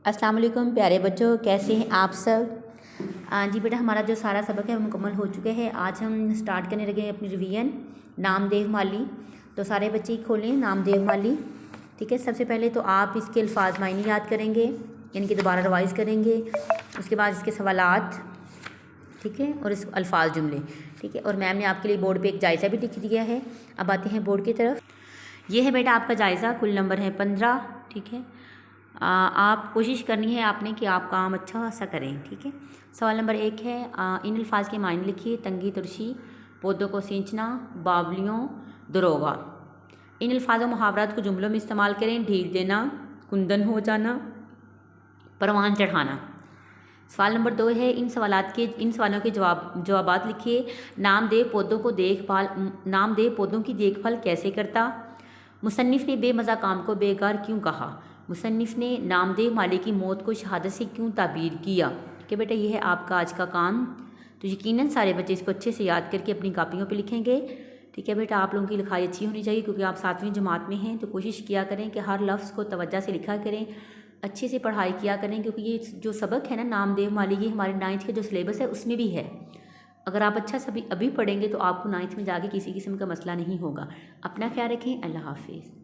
अस्सलाम वालेकुम प्यारे बच्चों, कैसे हैं आप सब। जी बेटा, हमारा जो सारा सबक है वो मुकम्मल हो चुके हैं। आज हम स्टार्ट करने लगे अपनी रिवीजन नामदेव माली। तो सारे बच्चे ही खोलें नामदेव माली। ठीक है, सबसे पहले तो आप इसके अल्फाज मायने याद करेंगे, यानी कि दोबारा रिवाइज़ करेंगे। उसके बाद इसके सवालात, ठीक है, और इस अल्फाज जुमले, ठीक है। और मैम ने आपके लिए बोर्ड पे एक जायज़ा भी लिख दिया है। अब आते हैं बोर्ड की तरफ। ये है बेटा आपका जायज़ा, कुल नंबर है 15। ठीक है, आप कोशिश करनी है आपने कि आप काम अच्छा सा करें। ठीक है, सवाल नंबर 1 है, इन अल्फाज के मायने लिखिए। तंगी तुरशी, पौधों को सींचना, बावलियों, दरोगा। इन अल्फाज और मुहावरात को जुमलों में इस्तेमाल करें। ढील देना, कुंदन हो जाना, परवान चढ़ाना। सवाल नंबर 2 है, इन सवालों के जवाबात लिखिए। नामदेव पौधों की देखभाल कैसे करता। मुसन्निफ़ ने बेमज़ा काम को बेकार क्यों कहा। मुसन्निफ़ ने नामदेव माली की मौत को शहादत से क्यों ताबीर किया। कि बेटा ये है आपका आज का काम। तो यकीनन सारे बच्चे इसको अच्छे से याद करके अपनी कापियों पे लिखेंगे। ठीक है बेटा, आप लोगों की लिखाई अच्छी होनी चाहिए क्योंकि आप 7वीं जमात में हैं। तो कोशिश किया करें कि हर लफ्ज़ को तवज्जो से लिखा करें, अच्छे से पढ़ाई किया करें, क्योंकि ये जो सबक है ना नामदेव माली, ये हमारे 9th के जो सिलेबस है उसमें भी है। अगर आप अच्छा सभी अभी पढ़ेंगे तो आपको 9th में जाके किसी किस्म का मसला नहीं होगा। अपना ख्याल रखें। अल्लाह हाफिज़।